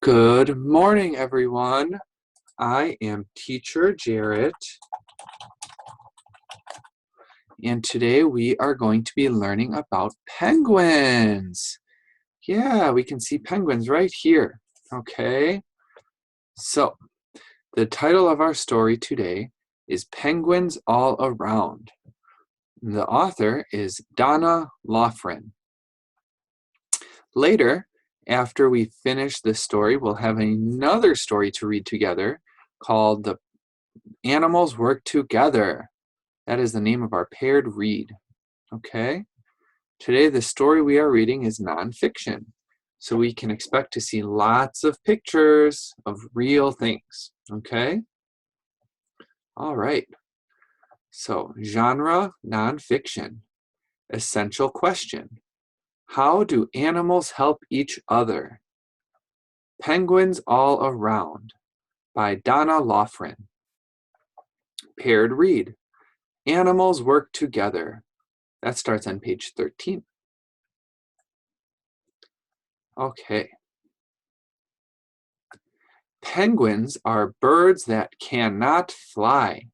Good morning, everyone. I am Teacher Jarrett, and today we are going to be learning about penguins. Yeah, we can see penguins right here. Okay, so the title of our story today is Penguins All Around. The author is Donna Loughran. Later, after we finish this story, we'll have another story to read together called The Animals Work Together. That is the name of our paired read. Okay? Today, the story we are reading is nonfiction, so we can expect to see lots of pictures of real things. Okay? All right. So, genre nonfiction. Essential question. How do animals help each other? Penguins All Around by Donna Loughran. Paired read. Animals work together. That starts on page 13. Okay. Penguins are birds that cannot fly,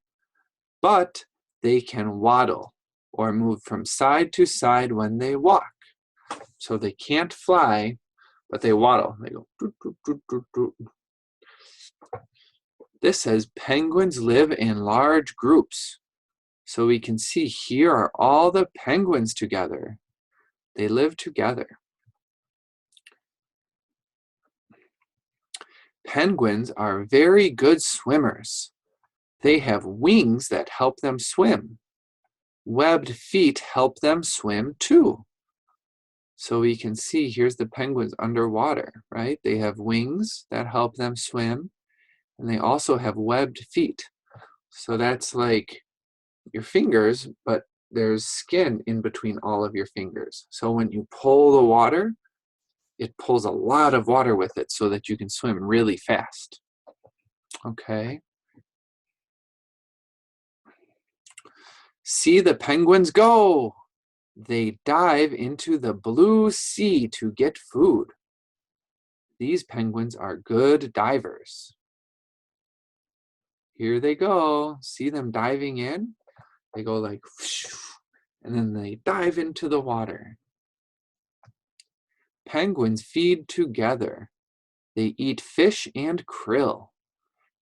but they can waddle or move from side to side when they walk. So they can't fly, but they waddle. They go doot, doot, doot, doot, doot. This says penguins live in large groups. So we can see here are all the penguins together. They live together. Penguins are very good swimmers. They have wings that help them swim. Webbed feet help them swim too. So we can see here's the penguins underwater, right? They have wings that help them swim, and they also have webbed feet. So that's like your fingers, but there's skin in between all of your fingers. So when you pull the water, it pulls a lot of water with it so that you can swim really fast. Okay. See the penguins go! They dive into the blue sea to get food. These penguins are good divers. Here they go. See them diving in? They go like, whoosh, and then they dive into the water. Penguins feed together. They eat fish and krill.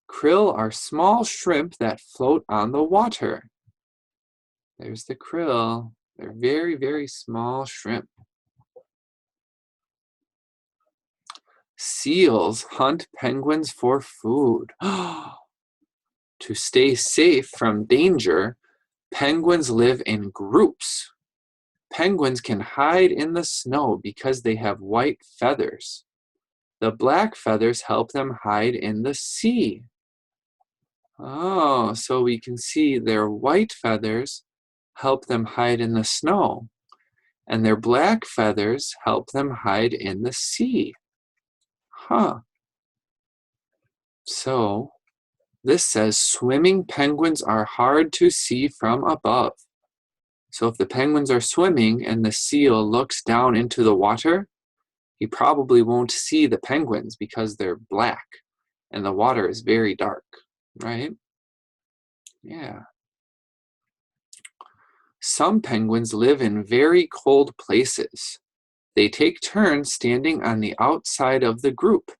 Krill are small shrimp that float on the water. There's the krill. They're very, very small shrimp. Seals hunt penguins for food. To stay safe from danger, penguins live in groups. Penguins can hide in the snow because they have white feathers. The black feathers help them hide in the sea. Oh, so we can see their white feathers help them hide in the snow, and their black feathers help them hide in the sea. Huh. So, this says swimming penguins are hard to see from above. So if the penguins are swimming and the seal looks down into the water, he probably won't see the penguins because they're black and the water is very dark, right? Yeah. Some penguins live in very cold places. They take turns standing on the outside of the group.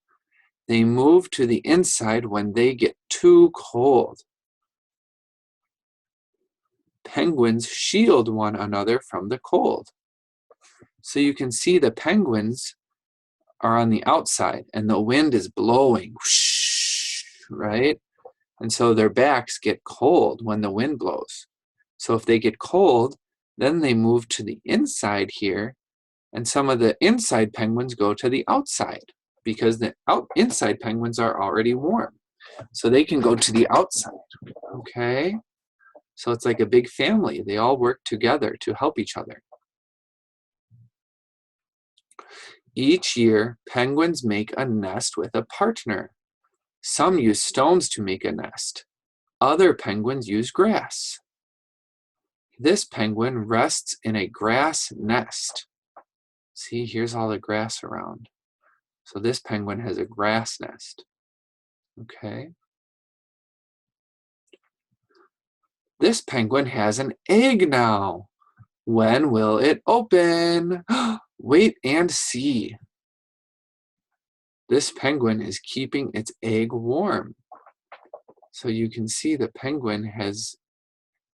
They move to the inside when they get too cold. Penguins shield one another from the cold. So you can see the penguins are on the outside and the wind is blowing, whoosh, right? And so their backs get cold when the wind blows. So if they get cold, then they move to the inside here, and some of the inside penguins go to the outside because the inside penguins are already warm. So they can go to the outside, okay? So it's like a big family. They all work together to help each other. Each year, penguins make a nest with a partner. Some use stones to make a nest. Other penguins use grass. This penguin rests in a grass nest. See, here's all the grass around. So this penguin has a grass nest. Okay. This penguin has an egg now. When will it open? Wait and see. This penguin is keeping its egg warm. So you can see the penguin has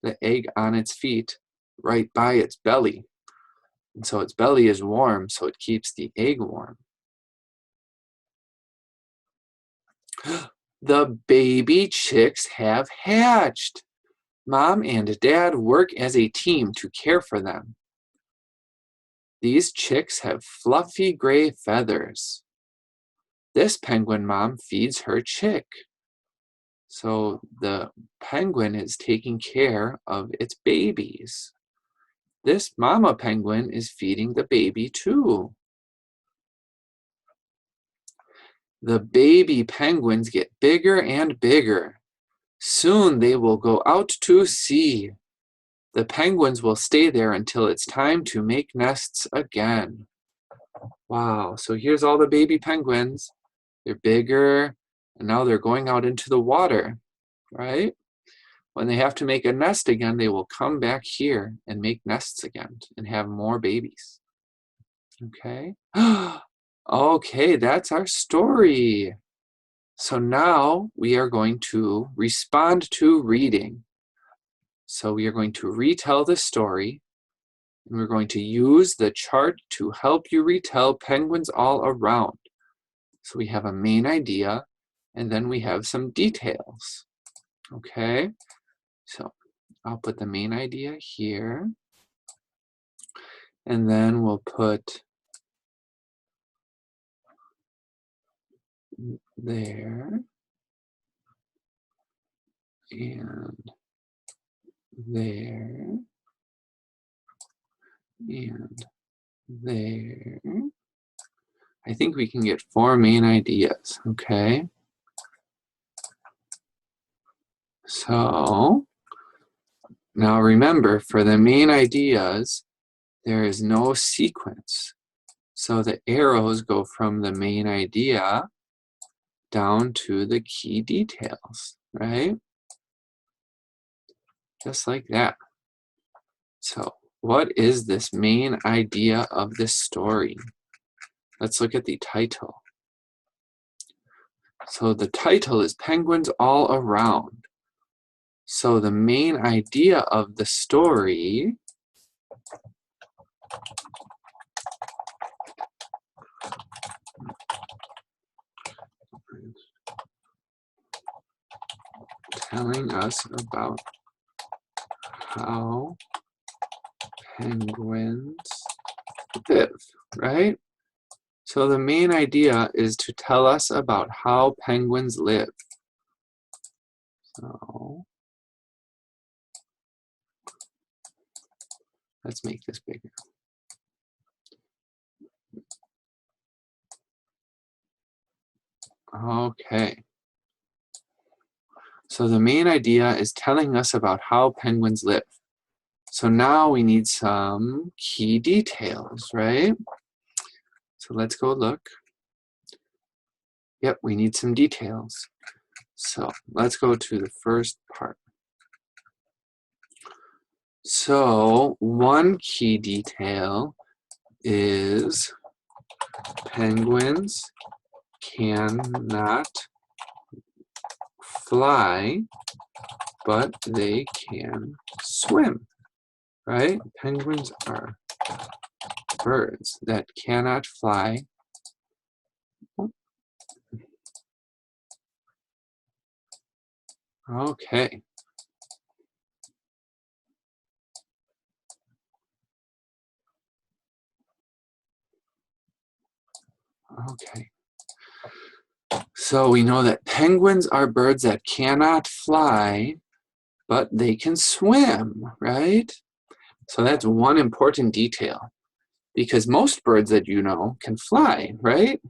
the egg on its feet right by its belly. And so its belly is warm, so it keeps the egg warm. The baby chicks have hatched. Mom and Dad work as a team to care for them. These chicks have fluffy gray feathers. This penguin mom feeds her chick. So the penguin is taking care of its babies. This mama penguin is feeding the baby too. The baby penguins get bigger and bigger. Soon they will go out to sea. The penguins will stay there until it's time to make nests again. Wow, so here's all the baby penguins. They're bigger, and now they're going out into the water, right? When they have to make a nest again, they will come back here and make nests again and have more babies. Okay? Okay, that's our story. So now we are going to respond to reading. So we are going to retell the story, and we're going to use the chart to help you retell Penguins All Around. So we have a main idea, and then we have some details. Okay, so I'll put the main idea here, and then we'll put there, and there, and there. I think we can get 4 main ideas, okay? So now remember, for the main ideas, there is no sequence. So the arrows go from the main idea down to the key details, right? Just like that. So what is this main idea of this story? Let's look at the title. So the title is Penguins All Around. So the main idea of the story telling us about how penguins live, right? So the main idea is to tell us about how penguins live. So let's make this bigger. Okay. So the main idea is telling us about how penguins live. So now we need some key details, right? So let's go look. Yep, we need some details. So let's go to the first part. So one key detail is penguins cannot fly, but they can swim, right? Penguins are birds that cannot fly. Okay. Okay. So we know that penguins are birds that cannot fly, but they can swim, right? So that's one important detail, because most birds that you know can fly, right?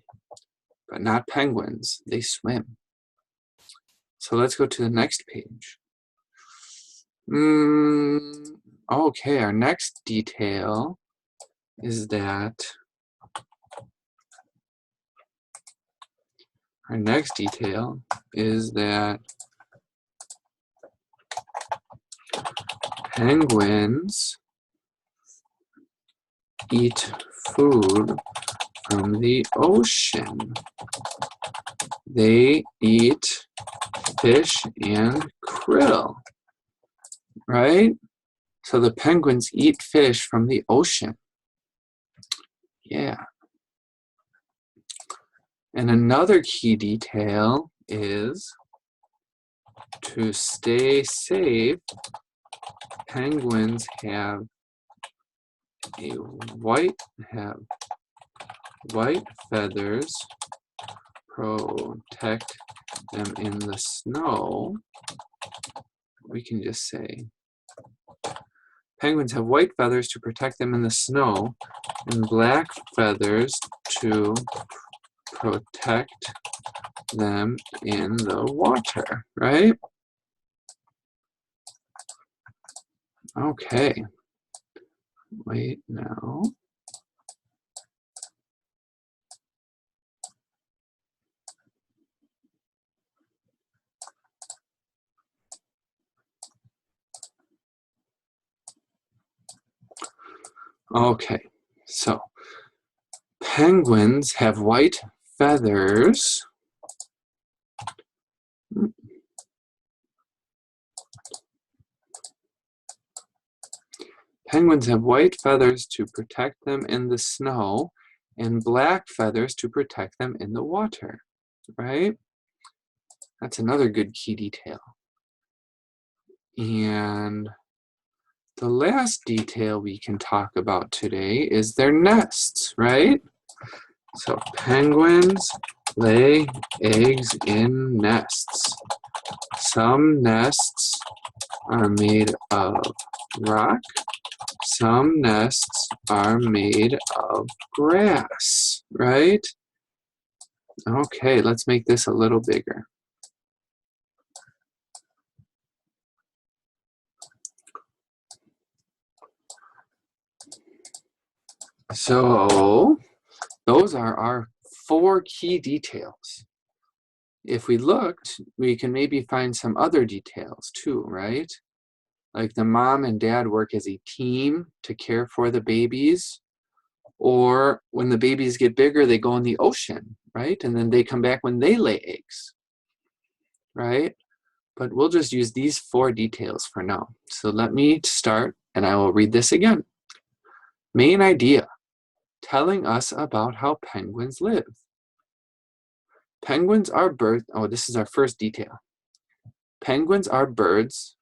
But not penguins, they swim. So let's go to the next page. Okay, our next detail is that Our next detail is that penguins eat food from the ocean. They eat fish and krill, right? So the penguins eat fish from the ocean. Yeah. And another key detail is to stay safe, penguins have white feathers protect them in the snow. We can just say penguins have white feathers to protect them in the snow and black feathers to protect them in the water, right? Okay. Wait now. Okay, so penguins have white feathers. Penguins have white feathers to protect them in the snow and black feathers to protect them in the water, right? That's another good key detail. And the last detail we can talk about today is their nests, right? So penguins lay eggs in nests. Some nests are made of rock. Some nests are made of grass, right? Okay, let's make this a little bigger. So those are our 4 key details. If we looked, we can maybe find some other details too, right? Like the mom and dad work as a team to care for the babies, or when the babies get bigger, they go in the ocean, right? And then they come back when they lay eggs, right? But we'll just use these 4 details for now. So let me start, and I will read this again. Main idea, telling us about how penguins live. Penguins are birds. Oh, this is our first detail. Penguins are birds.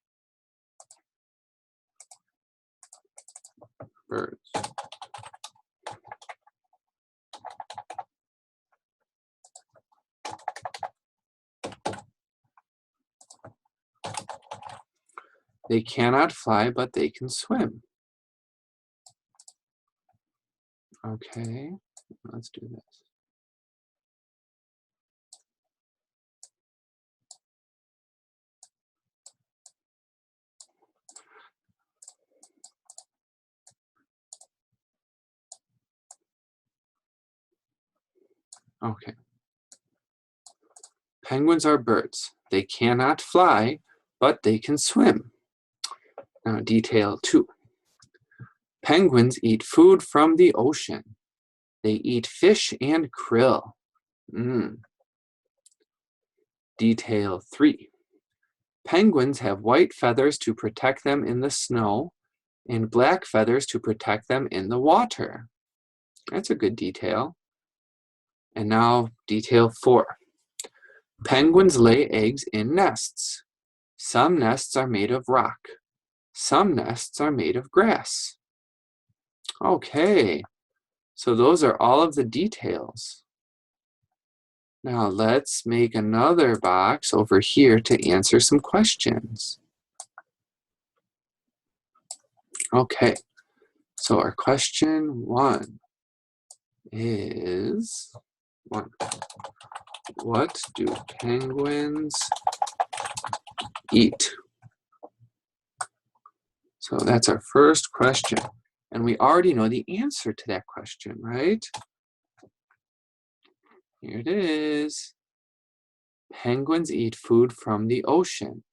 They cannot fly, but they can swim. Okay, let's do this. Okay. Penguins are birds. They cannot fly, but they can swim. Now, detail 2. Penguins eat food from the ocean. They eat fish and krill. Detail 3. Penguins have white feathers to protect them in the snow and black feathers to protect them in the water. That's a good detail. And now detail 4. Penguins lay eggs in nests. Some nests are made of rock. Some nests are made of grass. Okay, so those are all of the details. Now let's make another box over here to answer some questions. Okay, so our question 1 is, what do penguins eat? So that's our first question. And we already know the answer to that question, right? Here it is. Penguins eat food from the ocean.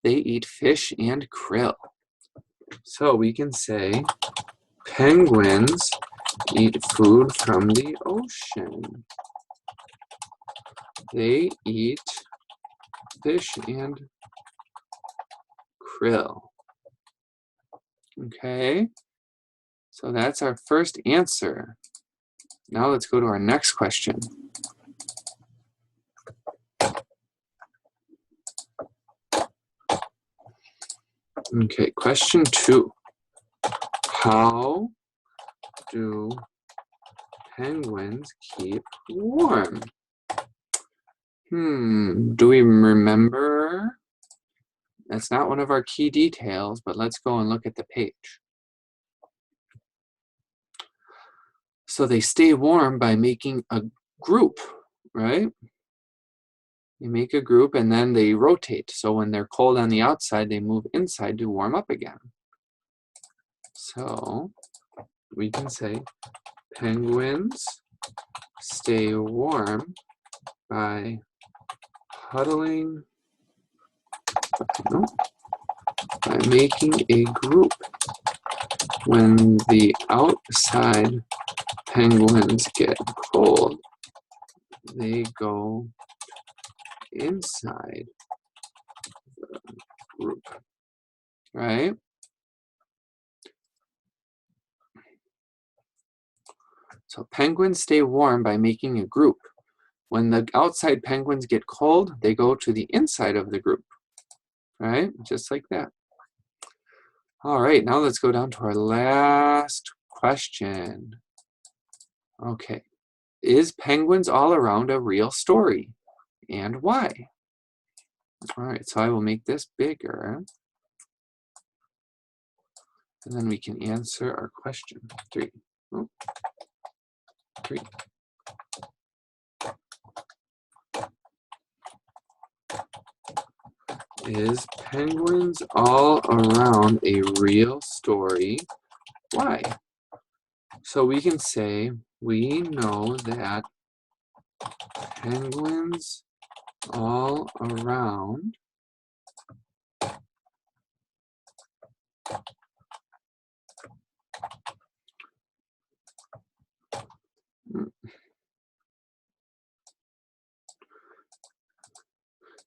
They eat fish and krill. So we can say penguins eat food from the ocean. They eat fish and krill. Okay, so that's our first answer. Now let's go to our next question. Okay, question 2. How do penguins keep warm? Do we remember? That's not one of our key details, but let's go and look at the page. So they stay warm by making a group, right? You make a group and then they rotate. So when they're cold on the outside, they move inside to warm up again. So we can say penguins stay warm by huddling, by making a group. When the outside penguins get cold, they go inside the group, right? So penguins stay warm by making a group. When the outside penguins get cold, they go to the inside of the group, right? Just like that. All right, now let's go down to our last question. Okay, is Penguins All Around a real story? And why? All right, so I will make this bigger. And then we can answer our question. 3. Oh, 3. Is Penguins All Around a real story? Why? So we can say we know that penguins all around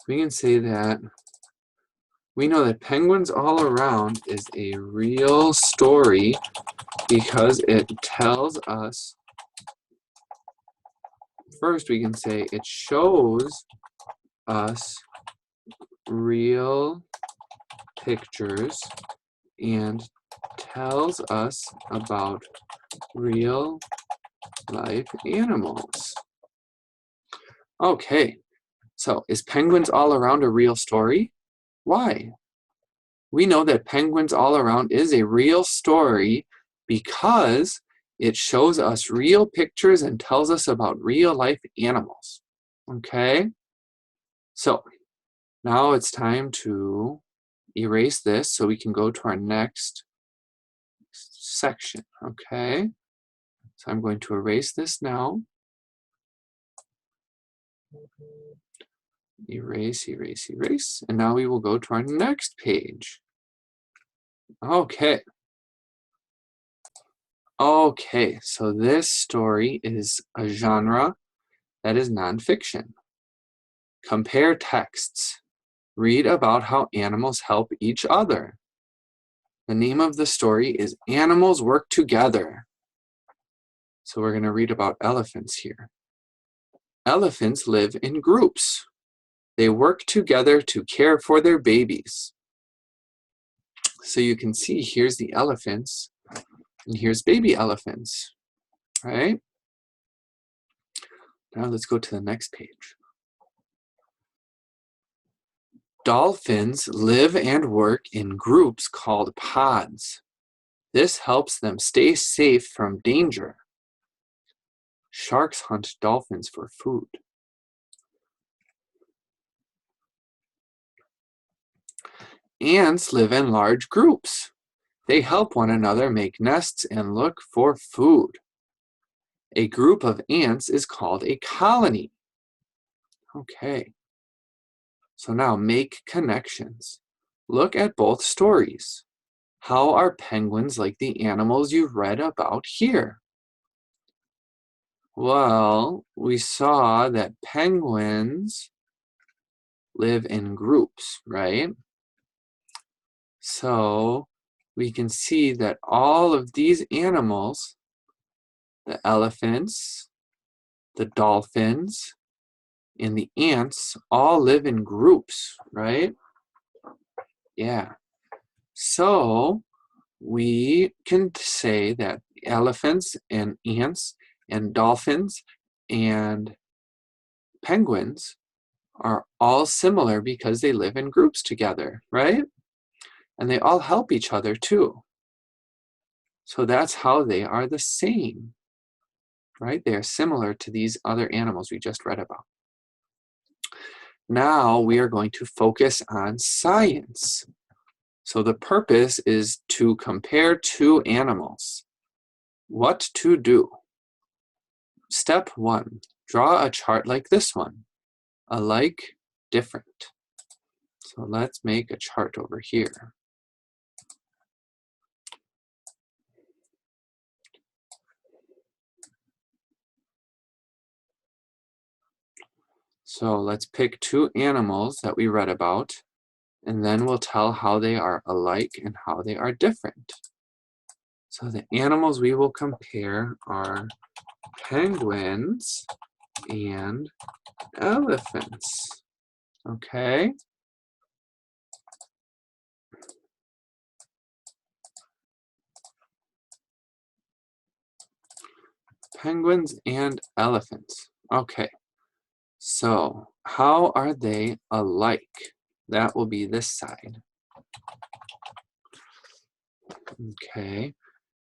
we can say that we know that Penguins All Around is a real story because it tells us, first we can say it shows us real pictures and tells us about real life animals. Okay, so is Penguins All Around a real story? Why? We know that Penguins All Around is a real story because it shows us real pictures and tells us about real life animals. Okay? So now it's time to erase this so we can go to our next section. Okay? So I'm going to erase this now. Erase, erase, erase. And now we will go to our next page. Okay. Okay, so this story is a genre that is nonfiction. Compare texts. Read about how animals help each other. The name of the story is Animals Work Together. So we're going to read about elephants here. Elephants live in groups. They work together to care for their babies. So you can see here's the elephants and here's baby elephants, right? Now let's go to the next page. Dolphins live and work in groups called pods. This helps them stay safe from danger. Sharks hunt dolphins for food. Ants live in large groups. They help one another make nests and look for food. A group of ants is called a colony. Okay, So now make connections. Look at both stories. How are penguins like the animals you've read about here? Well, we saw that penguins live in groups, right? So we can see that all of these animals, the elephants, the dolphins, and the ants all live in groups, right? Yeah. So we can say that elephants and ants and dolphins and penguins are all similar because they live in groups together, right? And they all help each other too. So that's how they are the same, right? They are similar to these other animals we just read about. Now we are going to focus on science. So the purpose is to compare two animals. What to do? Step 1, draw a chart like this one. Alike, different. So let's make a chart over here. So let's pick two animals that we read about, and then we'll tell how they are alike and how they are different. So the animals we will compare are penguins and elephants. Okay? Penguins and elephants. Okay. So how are they alike? That will be this side. Okay.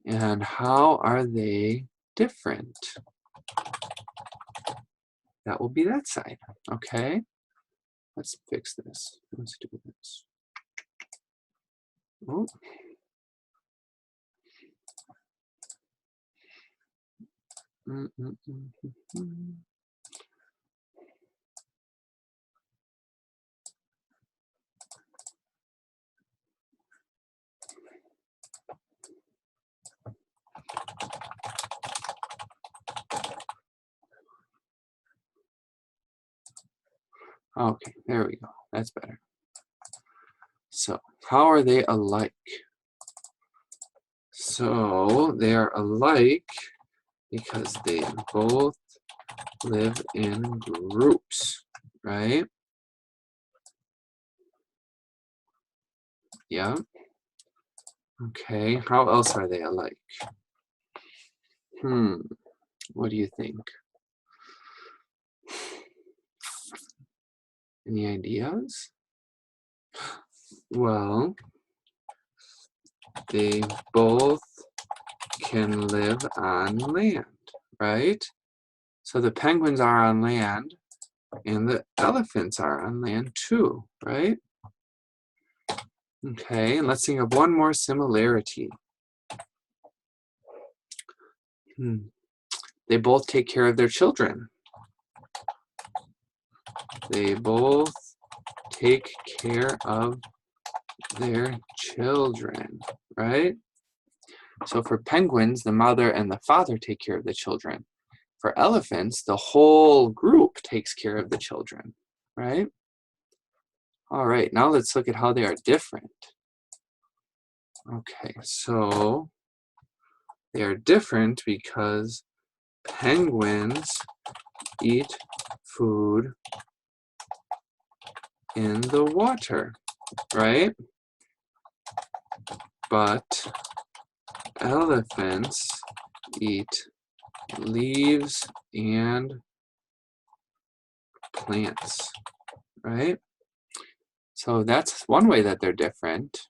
And how are they different? That will be that side. Okay. Let's fix this. Let's do this. Oh. Okay, there we go. That's better. So, how are they alike? So, they are alike because they both live in groups, right? Yeah. Okay, how else are they alike? What do you think? Any ideas? Well, they both can live on land, right? So the penguins are on land and the elephants are on land too, right? Okay, and let's think of one more similarity. They both take care of their children. They both take care of their children, right? So for penguins, the mother and the father take care of the children. For elephants, the whole group takes care of the children, right? All right, now let's look at how they are different. Okay, so they are different because penguins eat food in the water, right? But elephants eat leaves and plants, right? So that's one way that they're different.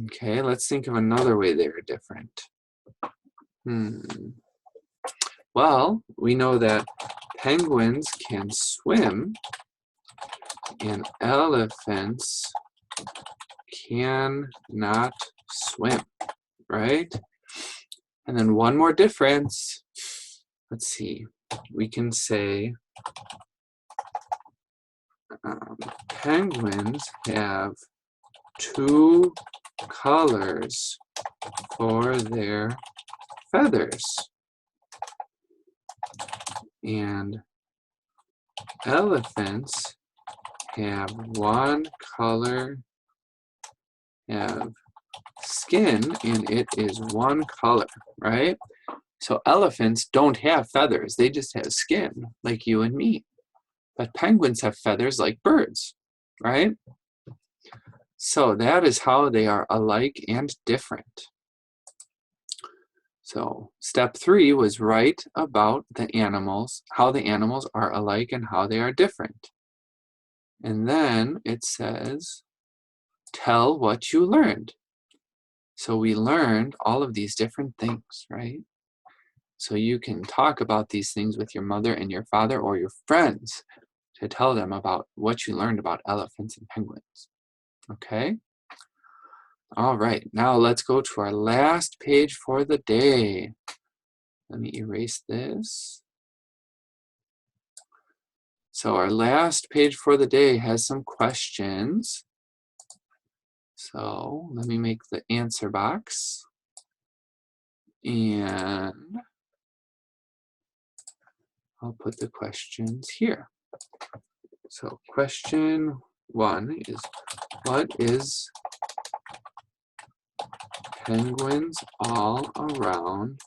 Okay, let's think of another way they are different. Well, we know that penguins can swim and elephants cannot swim, right? And then one more difference. Let's see. We can say Penguins have two colors for their feathers, and elephants have one color, have skin, and it is one color, right? So elephants don't have feathers, they just have skin, like you and me. But penguins have feathers like birds, right? So that is how they are alike and different. So step 3 was write about the animals, how the animals are alike and how they are different. And then it says, tell what you learned. So we learned all of these different things, right? So you can talk about these things with your mother and your father or your friends to tell them about what you learned about elephants and penguins. Okay? All right, now let's go to our last page for the day. Let me erase this. So our last page for the day has some questions. So let me make the answer box. And I'll put the questions here. So question 1 is, what is penguins all around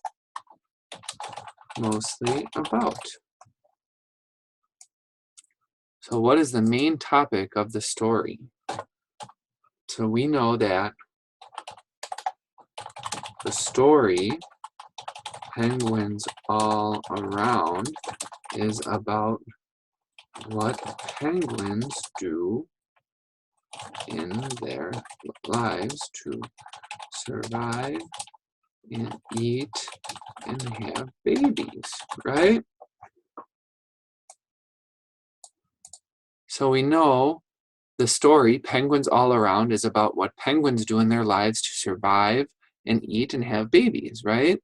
mostly about? So what is the main topic of the story? So we know that the story, Penguins All Around, is about what penguins do in their lives to survive and eat and have babies, right? So we know the story, Penguins All Around, is about what penguins do in their lives to survive and eat and have babies, right?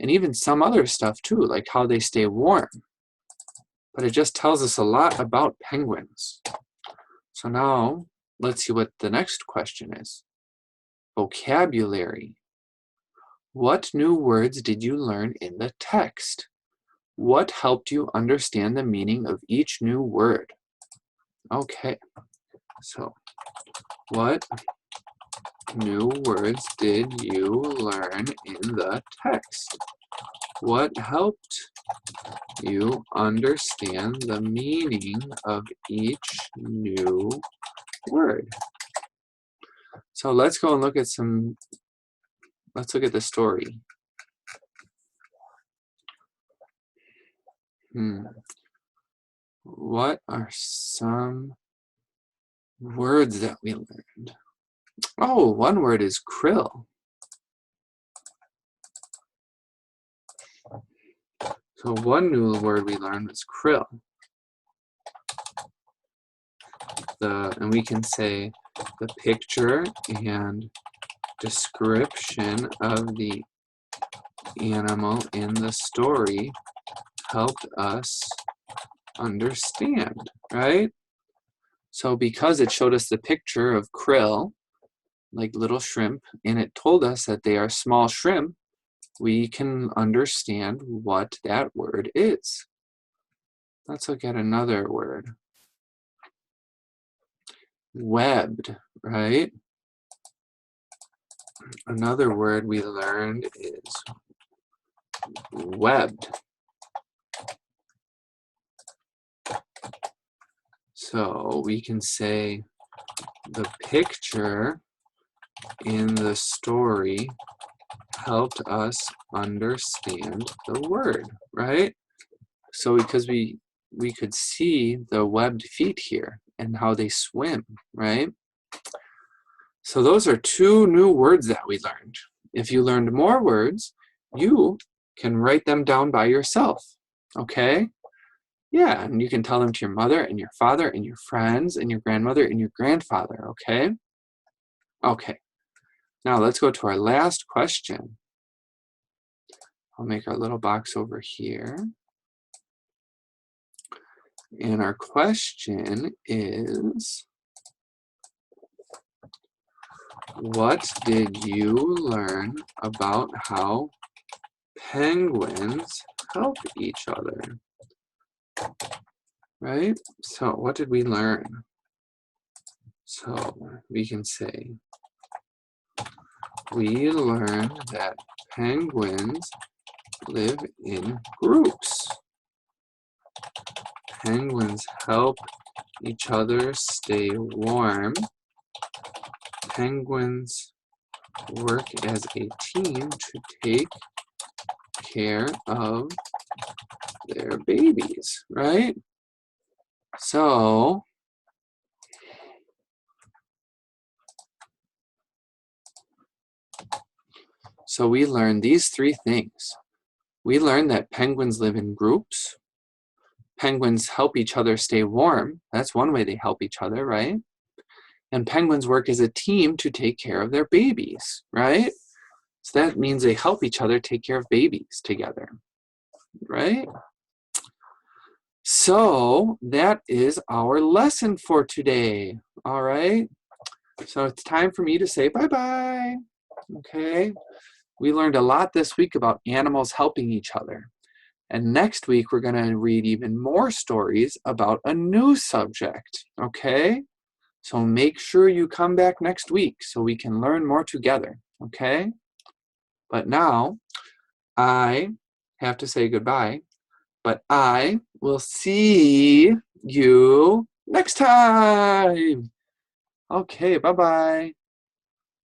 And even some other stuff too, like how they stay warm. But it just tells us a lot about penguins. So now let's see what the next question is. Vocabulary. What new words did you learn in the text? What helped you understand the meaning of each new word? Okay, so what new words did you learn in the text? What helped you understand the meaning of each new word? So let's go and look at let's look at the story. What are some words that we learned? Oh, one word is krill. So one new word we learned was krill. And we can say the picture and description of the animal in the story helped us understand, right? So because it showed us the picture of krill, like little shrimp, and it told us that they are small shrimp, we can understand what that word is. Let's look at another word. Webbed, right? Another word we learned is webbed. So we can say the picture in the story helped us understand the word, right? So because we could see the webbed feet here and how they swim, right? So those are 2 new words that we learned. If you learned more words, you can write them down by yourself, okay? Yeah, and you can tell them to your mother and your father and your friends and your grandmother and your grandfather, okay? Okay, now let's go to our last question. I'll make our little box over here. And our question is, what did you learn about how penguins help each other? Right? So what did we learn? So we can say, we learned that penguins live in groups. Penguins help each other stay warm. Penguins work as a team to take care of their babies, right? So we learned these three things. We learned that penguins live in groups. Penguins help each other stay warm. That's one way they help each other, right? And penguins work as a team to take care of their babies, right? So that means they help each other take care of babies together, right? So that is our lesson for today, all right? So it's time for me to say bye-bye, okay? We learned a lot this week about animals helping each other. And next week, we're going to read even more stories about a new subject, okay? So make sure you come back next week so we can learn more together, okay? But now, I have to say goodbye, but I will see you next time. Okay, bye-bye.